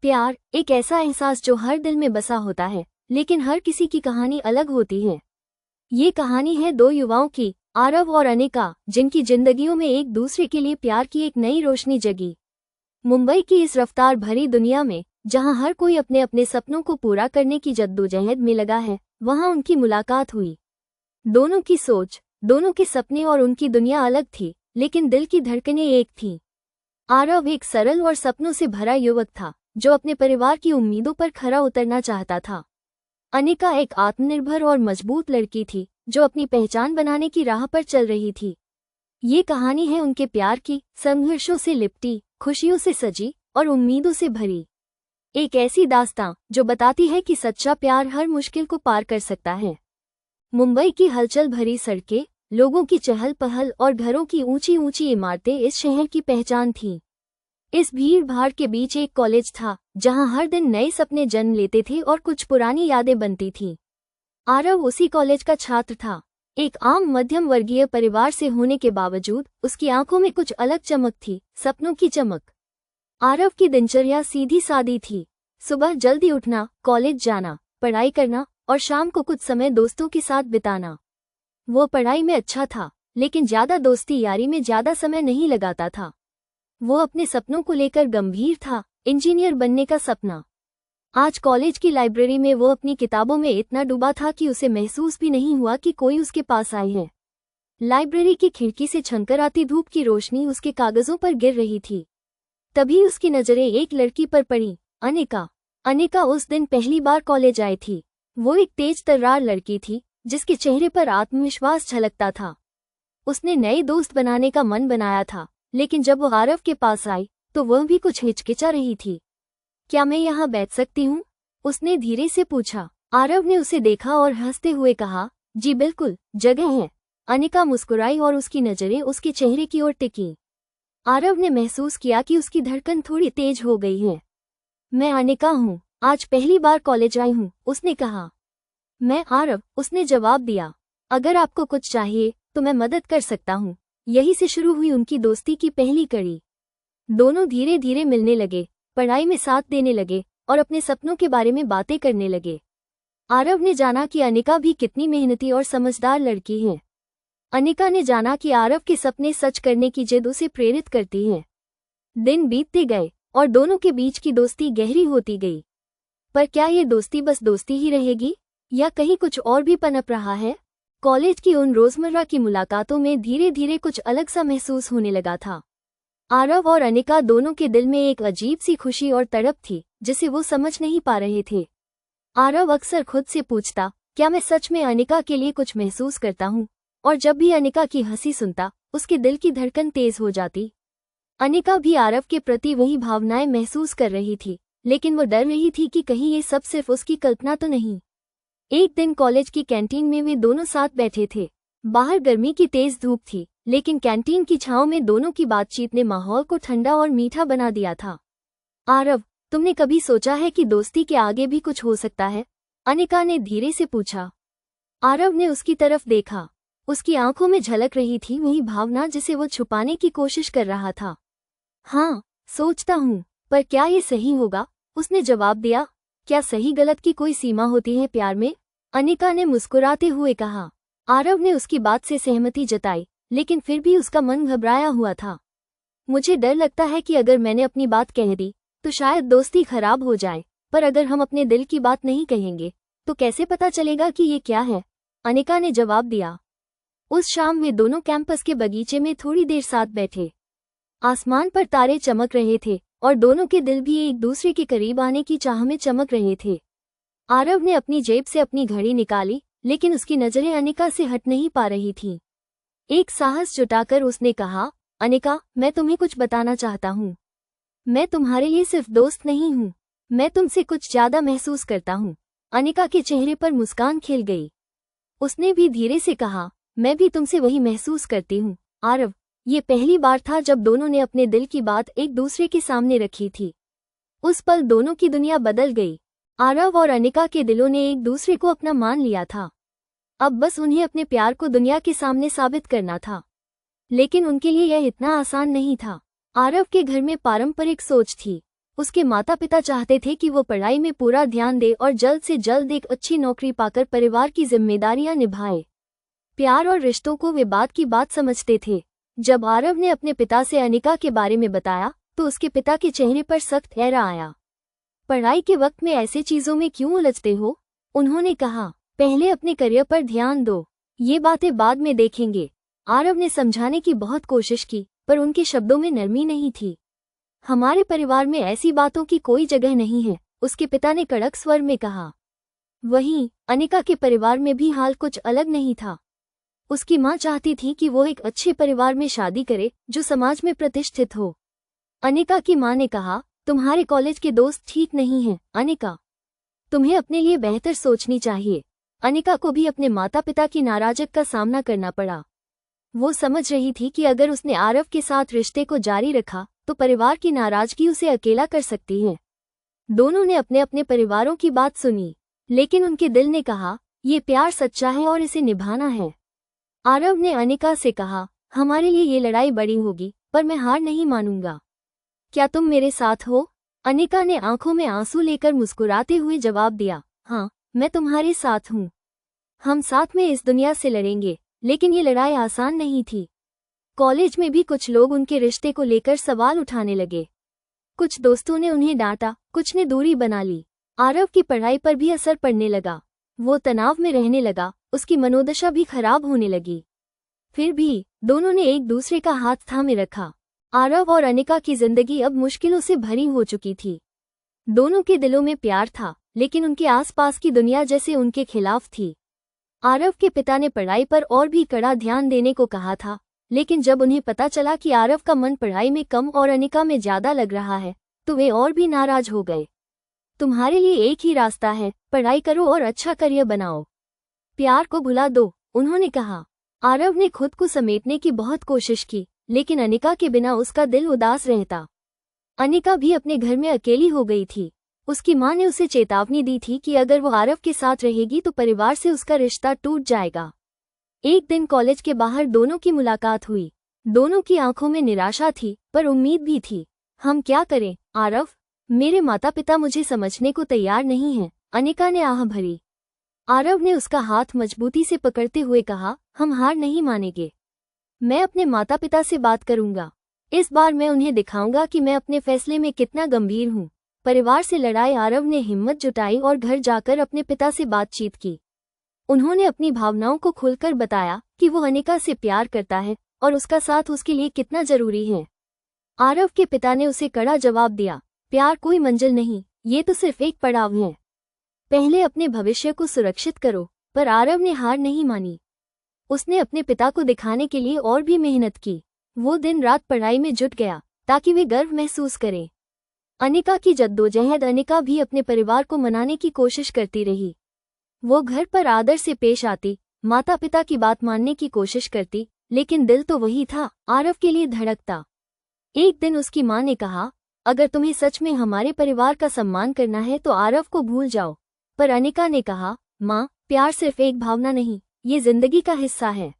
प्यार एक ऐसा एहसास जो हर दिल में बसा होता है, लेकिन हर किसी की कहानी अलग होती है। ये कहानी है दो युवाओं की, आरव और अनिका, जिनकी जिंदगियों में एक दूसरे के लिए प्यार की एक नई रोशनी जगी। मुंबई की इस रफ्तार भरी दुनिया में, जहां हर कोई अपने अपने सपनों को पूरा करने की जद्दोजहद में लगा है, वहां उनकी मुलाकात हुई। दोनों की सोच, दोनों के सपने और उनकी दुनिया अलग थी, लेकिन दिल की धड़कनें एक थीं। आरव एक सरल और सपनों से भरा युवक था, जो अपने परिवार की उम्मीदों पर खरा उतरना चाहता था। अनिका एक आत्मनिर्भर और मजबूत लड़की थी, जो अपनी पहचान बनाने की राह पर चल रही थी। ये कहानी है उनके प्यार की, संघर्षों से लिपटी, खुशियों से सजी और उम्मीदों से भरी। एक ऐसी दास्तां जो बताती है कि सच्चा प्यार हर मुश्किल को पार कर सकता है। मुंबई की हलचल भरी सड़कें, लोगों की चहल पहल और घरों की ऊंची ऊंची इमारतें इस शहर की पहचान थीं। इस भीड़ भाड़ के बीच एक कॉलेज था, जहां हर दिन नए सपने जन्म लेते थे और कुछ पुरानी यादें बनती थीं। आरव उसी कॉलेज का छात्र था। एक आम मध्यम वर्गीय परिवार से होने के बावजूद उसकी आंखों में कुछ अलग चमक थी, सपनों की चमक। आरव की दिनचर्या सीधी सादी थी। सुबह जल्दी उठना, कॉलेज जाना, पढ़ाई करना और शाम को कुछ समय दोस्तों के साथ बिताना। वो पढ़ाई में अच्छा था, लेकिन ज्यादा दोस्ती यारी में ज्यादा समय नहीं लगाता था। वो अपने सपनों को लेकर गंभीर था, इंजीनियर बनने का सपना। आज कॉलेज की लाइब्रेरी में वो अपनी किताबों में इतना डूबा था कि उसे महसूस भी नहीं हुआ कि कोई उसके पास आए है। लाइब्रेरी की खिड़की से छनकर आती धूप की रोशनी उसके कागजों पर गिर रही थी। तभी उसकी नजरें एक लड़की पर पड़ी, अनिका। अनिका उस दिन पहली बार कॉलेज आई थी। वो एक तेज तर्रार लड़की थी, जिसके चेहरे पर आत्मविश्वास झलकता था। उसने नए दोस्त बनाने का मन बनाया था, लेकिन जब वो आरव के पास आई, तो वह भी कुछ हिचकिचा रही थी। क्या मैं यहाँ बैठ सकती हूँ? उसने धीरे से पूछा। आरव ने उसे देखा और हंसते हुए कहा, जी बिल्कुल, जगह है। अनिका मुस्कुराई और उसकी नजरें उसके चेहरे की ओर टिकीं। आरव ने महसूस किया कि उसकी धड़कन थोड़ी तेज हो गई है। मैं अनिका हूँ, आज पहली बार कॉलेज आई हूँ, उसने कहा। मैं आरव, उसने जवाब दिया। अगर आपको कुछ चाहिए तो मैं मदद कर सकता हूँ। यहीं से शुरू हुई उनकी दोस्ती की पहली कड़ी। दोनों धीरे धीरे मिलने लगे, पढ़ाई में साथ देने लगे और अपने सपनों के बारे में बातें करने लगे। आरव ने जाना कि अनिका भी कितनी मेहनती और समझदार लड़की है। अनिका ने जाना कि आरव के सपने सच करने की जिद उसे प्रेरित करती है। दिन बीतते गए और दोनों के बीच की दोस्ती गहरी होती गई। पर क्या ये दोस्ती बस दोस्ती ही रहेगी, या कहीं कुछ और भी पनप रहा है? कॉलेज की उन रोजमर्रा की मुलाकातों में धीरे धीरे कुछ अलग सा महसूस होने लगा था। आरव और अनिका दोनों के दिल में एक अजीब सी खुशी और तड़प थी, जिसे वो समझ नहीं पा रहे थे। आरव अक्सर खुद से पूछता, क्या मैं सच में अनिका के लिए कुछ महसूस करता हूँ? और जब भी अनिका की हंसी सुनता, उसके दिल की धड़कन तेज हो जाती। अनिका भी आरव के प्रति वही भावनाएं महसूस कर रही थी, लेकिन वो डर रही थी कि कहीं ये सब सिर्फ उसकी कल्पना तो नहीं। एक दिन कॉलेज की कैंटीन में वे दोनों साथ बैठे थे। बाहर गर्मी की तेज धूप थी, लेकिन कैंटीन की छांव में दोनों की बातचीत ने माहौल को ठंडा और मीठा बना दिया था। आरव, तुमने कभी सोचा है कि दोस्ती के आगे भी कुछ हो सकता है? अनिका ने धीरे से पूछा। आरव ने उसकी तरफ देखा। उसकी आंखों में झलक रही थी वही भावना जिसे वो छुपाने की कोशिश कर रहा था। हाँ, सोचता हूँ, पर क्या ये सही होगा? उसने जवाब दिया। क्या सही गलत की कोई सीमा होती है प्यार में? अनिका ने मुस्कुराते हुए कहा। आरव ने उसकी बात से सहमति जताई, लेकिन फिर भी उसका मन घबराया हुआ था। मुझे डर लगता है कि अगर मैंने अपनी बात कह दी तो शायद दोस्ती खराब हो जाए, पर अगर हम अपने दिल की बात नहीं कहेंगे तो कैसे पता चलेगा कि ये क्या है? अनिका ने जवाब दिया। उस शाम वे दोनों कैंपस के बगीचे में थोड़ी देर साथ बैठे। आसमान पर तारे चमक रहे थे और दोनों के दिल भी एक दूसरे के करीब आने की चाह में चमक रहे थे। आरव ने अपनी जेब से अपनी घड़ी निकाली, लेकिन उसकी नजरें अनिका से हट नहीं पा रही थीं। एक साहस जुटाकर उसने कहा, अनिका, मैं तुम्हें कुछ बताना चाहता हूँ। मैं तुम्हारे लिए सिर्फ दोस्त नहीं हूँ, मैं तुमसे कुछ ज्यादा महसूस करता हूँ। अनिका के चेहरे पर मुस्कान खिल गई। उसने भी धीरे से कहा, मैं भी तुमसे वही महसूस करती हूँ। आरव, ये पहली बार था जब दोनों ने अपने दिल की बात एक दूसरे के सामने रखी थी। उस पल दोनों की दुनिया बदल गई। आरव और अनिका के दिलों ने एक दूसरे को अपना मान लिया था। अब बस उन्हें अपने प्यार को दुनिया के सामने साबित करना था। लेकिन उनके लिए यह इतना आसान नहीं था। आरव के घर में पारंपरिक सोच थी। उसके माता पिता चाहते थे कि वो पढ़ाई में पूरा ध्यान दे और जल्द से जल्द एक अच्छी नौकरी पाकर परिवार की जिम्मेदारियां निभाए। प्यार और रिश्तों को वे बात की बात समझते थे। जब आरव ने अपने पिता से अनिका के बारे में बताया तो उसके पिता के चेहरे पर सख्त चेहरा आया। पढ़ाई के वक्त में ऐसे चीजों में क्यों उलझते हो? उन्होंने कहा, पहले अपने करियर पर ध्यान दो, ये बातें बाद में देखेंगे। आरव ने समझाने की बहुत कोशिश की पर उनके शब्दों में नरमी नहीं थी। हमारे परिवार में ऐसी बातों की कोई जगह नहीं है, उसके पिता ने कड़क स्वर में कहा। वहीं अनिका के परिवार में भी हाल कुछ अलग नहीं था। उसकी मां चाहती थी कि वो एक अच्छे परिवार में शादी करे जो समाज में प्रतिष्ठित हो। अनिका की मां ने कहा, तुम्हारे कॉलेज के दोस्त ठीक नहीं हैं, अनिका। तुम्हें अपने लिए बेहतर सोचनी चाहिए। अनिका को भी अपने माता पिता की नाराजगी का सामना करना पड़ा। वो समझ रही थी कि अगर उसने आरव के साथ रिश्ते को जारी रखा तो परिवार की नाराजगी उसे अकेला कर सकती है। दोनों ने अपने अपने परिवारों की बात सुनी, लेकिन उनके दिल ने कहा, ये प्यार सच्चा है और इसे निभाना है। आरव ने अनिका से कहा, हमारे लिए ये लड़ाई बड़ी होगी पर मैं हार नहीं मानूंगा। क्या तुम मेरे साथ हो? अनिका ने आंखों में आंसू लेकर मुस्कुराते हुए जवाब दिया, हाँ, मैं तुम्हारे साथ हूँ। हम साथ में इस दुनिया से लड़ेंगे। लेकिन ये लड़ाई आसान नहीं थी। कॉलेज में भी कुछ लोग उनके रिश्ते को लेकर सवाल उठाने लगे। कुछ दोस्तों ने उन्हें डांटा, कुछ ने दूरी बना ली। आरव की पढ़ाई पर भी असर पड़ने लगा। वो तनाव में रहने लगा, उसकी मनोदशा भी खराब होने लगी। फिर भी दोनों ने एक दूसरे का हाथ थामे रखा। आरव और अनिका की जिंदगी अब मुश्किलों से भरी हो चुकी थी। दोनों के दिलों में प्यार था, लेकिन उनके आसपास की दुनिया जैसे उनके खिलाफ थी। आरव के पिता ने पढ़ाई पर और भी कड़ा ध्यान देने को कहा था, लेकिन जब उन्हें पता चला कि आरव का मन पढ़ाई में कम और अनिका में ज्यादा लग रहा है तो वे और भी नाराज हो गए। तुम्हारे लिए एक ही रास्ता है, पढ़ाई करो और अच्छा करियर बनाओ। प्यार को भुला दो, उन्होंने कहा। आरव ने खुद को समेटने की बहुत कोशिश की, लेकिन अनिका के बिना उसका दिल उदास रहता। अनिका भी अपने घर में अकेली हो गई थी। उसकी मां ने उसे चेतावनी दी थी कि अगर वो आरव के साथ रहेगी तो परिवार से उसका रिश्ता टूट जाएगा। एक दिन कॉलेज के बाहर दोनों की मुलाकात हुई। दोनों की आंखों में निराशा थी पर उम्मीद भी थी। हम क्या करें आरव? मेरे माता पिता मुझे समझने को तैयार नहीं हैं, अनिका ने आह भरी। आरव ने उसका हाथ मजबूती से पकड़ते हुए कहा, हम हार नहीं मानेंगे। मैं अपने माता पिता से बात करूंगा। इस बार मैं उन्हें दिखाऊंगा कि मैं अपने फैसले में कितना गंभीर हूँ। परिवार से लड़ाई आरव ने हिम्मत जुटाई और घर जाकर अपने पिता से बातचीत की। उन्होंने अपनी भावनाओं को खुलकर बताया कि वो अनिका से प्यार करता है और उसका साथ उसके लिए कितना जरूरी है। आरव के पिता ने उसे कड़ा जवाब दिया, प्यार कोई मंजिल नहीं, ये तो सिर्फ एक पड़ाव है। पहले अपने भविष्य को सुरक्षित करो। पर आरव ने हार नहीं मानी। उसने अपने पिता को दिखाने के लिए और भी मेहनत की। वो दिन रात पढ़ाई में जुट गया ताकि वे गर्व महसूस करें। अनिका की जद्दोजहद। अनिका भी अपने परिवार को मनाने की कोशिश करती रही। वो घर पर आदर से पेश आती, माता पिता की बात मानने की कोशिश करती, लेकिन दिल तो वही था, आरव के लिए धड़कता। एक दिन उसकी मां ने कहा, अगर तुम्हें सच में हमारे परिवार का सम्मान करना है तो आरव को भूल जाओ। पर अनिका ने कहा, मां, प्यार सिर्फ एक भावना नहीं, ये जिंदगी का हिस्सा है।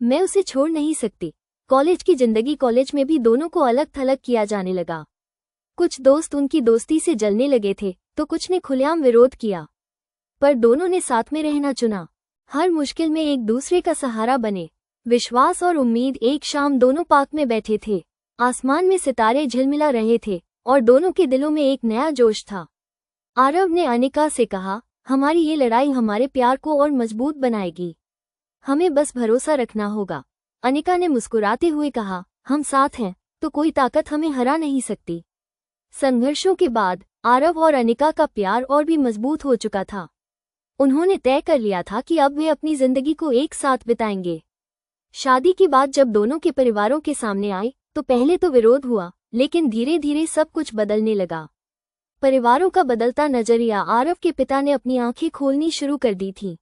मैं उसे छोड़ नहीं सकती। कॉलेज की जिंदगी। कॉलेज में भी दोनों को अलग थलग किया जाने लगा। कुछ दोस्त उनकी दोस्ती से जलने लगे थे तो कुछ ने खुलेआम विरोध किया, पर दोनों ने साथ में रहना चुना। हर मुश्किल में एक दूसरे का सहारा बने। विश्वास और उम्मीद। एक शाम दोनों पार्क में बैठे थे। आसमान में सितारे झिलमिला रहे थे और दोनों के दिलों में एक नया जोश था। आरव ने अनिका से कहा, हमारी ये लड़ाई हमारे प्यार को और मजबूत बनाएगी। हमें बस भरोसा रखना होगा। अनिका ने मुस्कुराते हुए कहा, हम साथ हैं तो कोई ताकत हमें हरा नहीं सकती। संघर्षों के बाद आरव और अनिका का प्यार और भी मजबूत हो चुका था। उन्होंने तय कर लिया था कि अब वे अपनी जिंदगी को एक साथ बिताएंगे। शादी की बात जब दोनों के परिवारों के सामने आई तो पहले तो विरोध हुआ, लेकिन धीरे धीरे सब कुछ बदलने लगा। परिवारों का बदलता नजरिया। आरव के पिता ने अपनी आंखें खोलनी शुरू कर दी थीं।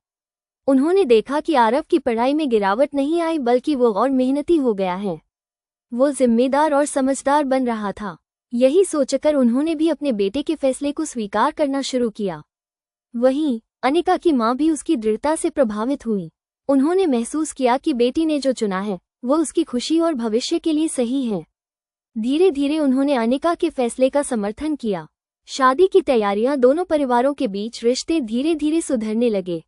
उन्होंने देखा कि आरव की पढ़ाई में गिरावट नहीं आई, बल्कि वो और मेहनती हो गया है। वो जिम्मेदार और समझदार बन रहा था। यही सोचकर उन्होंने भी अपने बेटे के फैसले को स्वीकार करना शुरू किया। वहीं अनिका की मां भी उसकी दृढ़ता से प्रभावित हुई। उन्होंने महसूस किया कि बेटी ने जो चुना है वो उसकी खुशी और भविष्य के लिए सही है। धीरे धीरे उन्होंने अनिका के फैसले का समर्थन किया। शादी की तैयारियां, दोनों परिवारों के बीच रिश्ते धीरे धीरे सुधरने लगे।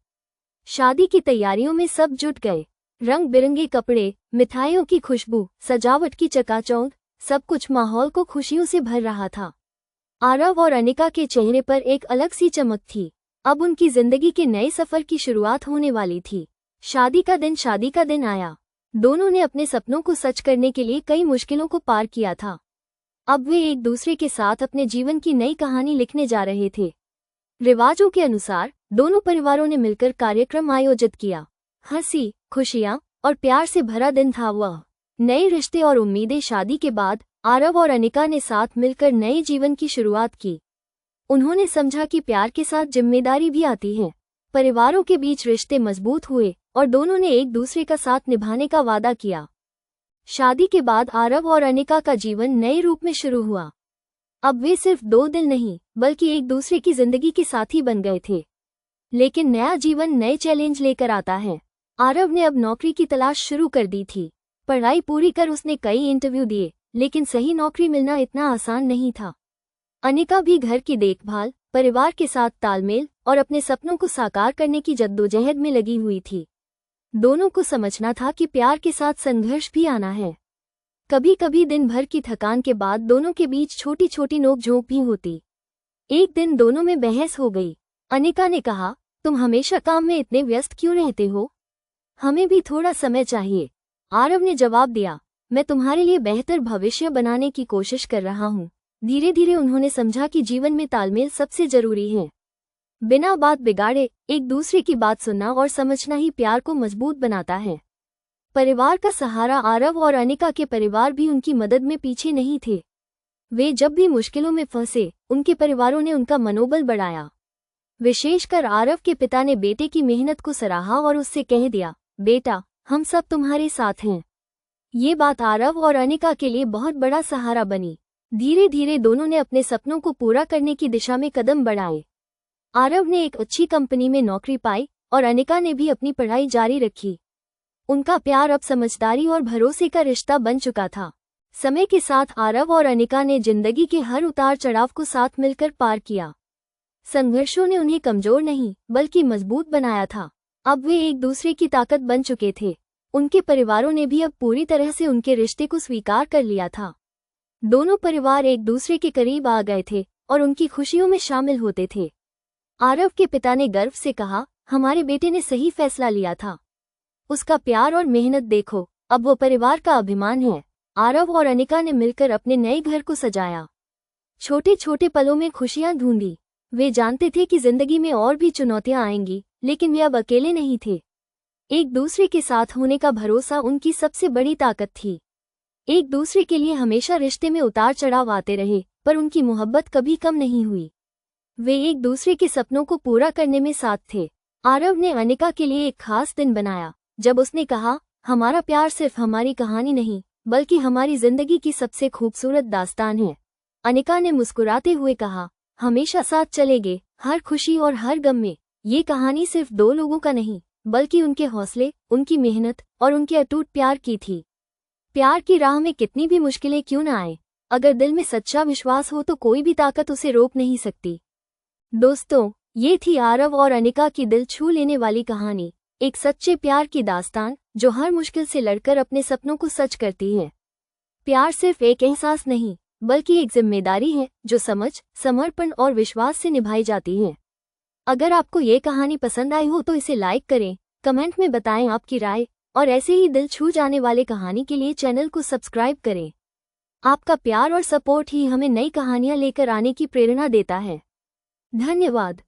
शादी की तैयारियों में सब जुट गए। रंग बिरंगे कपड़े, मिठाइयों की खुशबू, सजावट की चकाचौंध, सब कुछ माहौल को खुशियों से भर रहा था। आरव और अनिका के चेहरे पर एक अलग सी चमक थी। अब उनकी जिंदगी के नए सफर की शुरुआत होने वाली थी। शादी का दिन आया। दोनों ने अपने सपनों को सच करने के लिए कई मुश्किलों को पार किया था। अब वे एक दूसरे के साथ अपने जीवन की नई कहानी लिखने जा रहे थे। रिवाजों के अनुसार दोनों परिवारों ने मिलकर कार्यक्रम आयोजित किया। हंसी, खुशियां और प्यार से भरा दिन था वह। नए रिश्ते और उम्मीदें। शादी के बाद आरव और अनिका ने साथ मिलकर नए जीवन की शुरुआत की। उन्होंने समझा कि प्यार के साथ जिम्मेदारी भी आती है। परिवारों के बीच रिश्ते मजबूत हुए और दोनों ने एक दूसरे का साथ निभाने का वादा किया। शादी के बाद आरव और अनिका का जीवन नए रूप में शुरू हुआ। अब वे सिर्फ दो दिल नहीं, बल्कि एक दूसरे की जिंदगी के साथी बन गए थे। लेकिन नया जीवन नए चैलेंज लेकर आता है। आरव ने अब नौकरी की तलाश शुरू कर दी थी। पढ़ाई पूरी कर उसने कई इंटरव्यू दिए, लेकिन सही नौकरी मिलना इतना आसान नहीं था। अनिका भी घर की देखभाल, परिवार के साथ तालमेल और अपने सपनों को साकार करने की जद्दोजहद में लगी हुई थी। दोनों को समझना था कि प्यार के साथ संघर्ष भी आना है। कभी कभी दिन भर की थकान के बाद दोनों के बीच छोटी छोटी नोकझोंक भी होती। एक दिन दोनों में बहस हो गई। अनिका ने कहा, तुम हमेशा काम में इतने व्यस्त क्यों रहते हो? हमें भी थोड़ा समय चाहिए। आरव ने जवाब दिया, मैं तुम्हारे लिए बेहतर भविष्य बनाने की कोशिश कर रहा हूँ। धीरे धीरे उन्होंने समझा कि जीवन में तालमेल सबसे जरूरी है। बिना बात बिगाड़े एक दूसरे की बात सुनना और समझना ही प्यार को मजबूत बनाता है। परिवार का सहारा। आरव और अनिका के परिवार भी उनकी मदद में पीछे नहीं थे। वे जब भी मुश्किलों में फंसे, उनके परिवारों ने उनका मनोबल बढ़ाया। विशेषकर आरव के पिता ने बेटे की मेहनत को सराहा और उससे कह दिया, बेटा, हम सब तुम्हारे साथ हैं। ये बात आरव और अनिका के लिए बहुत बड़ा सहारा बनी। धीरे धीरे दोनों ने अपने सपनों को पूरा करने की दिशा में कदम बढ़ाए। आरव ने एक अच्छी कंपनी में नौकरी पाई और अनिका ने भी अपनी पढ़ाई जारी रखी। उनका प्यार अब समझदारी और भरोसे का रिश्ता बन चुका था। समय के साथ आरव और अनिका ने जिंदगी के हर उतार चढ़ाव को साथ मिलकर पार किया। संघर्षों ने उन्हें कमजोर नहीं, बल्कि मजबूत बनाया था। अब वे एक दूसरे की ताकत बन चुके थे। उनके परिवारों ने भी अब पूरी तरह से उनके रिश्ते को स्वीकार कर लिया था। दोनों परिवार एक दूसरे के करीब आ गए थे और उनकी खुशियों में शामिल होते थे। आरव के पिता ने गर्व से कहा, हमारे बेटे ने सही फैसला लिया था। उसका प्यार और मेहनत देखो, अब वो परिवार का अभिमान है। आरव और अनिका ने मिलकर अपने नए घर को सजाया। छोटे छोटे पलों में खुशियां ढूंढी। वे जानते थे कि जिंदगी में और भी चुनौतियां आएंगी, लेकिन वे अब अकेले नहीं थे। एक दूसरे के साथ होने का भरोसा उनकी सबसे बड़ी ताकत थी। एक दूसरे के लिए हमेशा रिश्ते में उतार चढ़ाव आते रहे, पर उनकी मोहब्बत कभी कम नहीं हुई। वे एक दूसरे के सपनों को पूरा करने में साथ थे। आरव ने अनिका के लिए एक खास दिन बनाया, जब उसने कहा, हमारा प्यार सिर्फ हमारी कहानी नहीं, बल्कि हमारी जिंदगी की सबसे खूबसूरत दास्तान है। अनिका ने मुस्कुराते हुए कहा, हमेशा साथ चलेंगे, हर खुशी और हर गम में। ये कहानी सिर्फ दो लोगों का नहीं, बल्कि उनके हौसले, उनकी मेहनत और उनके अटूट प्यार की थी। प्यार की राह में कितनी भी मुश्किलें क्यों न आए, अगर दिल में सच्चा विश्वास हो तो कोई भी ताकत उसे रोक नहीं सकती। दोस्तों, ये थी आरव और अनिका की दिल छू लेने वाली कहानी। एक सच्चे प्यार की दास्तान, जो हर मुश्किल से लड़कर अपने सपनों को सच करती है। प्यार सिर्फ एक एहसास नहीं, बल्कि एक जिम्मेदारी है, जो समझ, समर्पण और विश्वास से निभाई जाती है। अगर आपको ये कहानी पसंद आई हो तो इसे लाइक करें, कमेंट में बताएं आपकी राय, और ऐसे ही दिल छू जाने वाले कहानी के लिए चैनल को सब्सक्राइब करें। आपका प्यार और सपोर्ट ही हमें नई कहानियां लेकर आने की प्रेरणा देता है। धन्यवाद।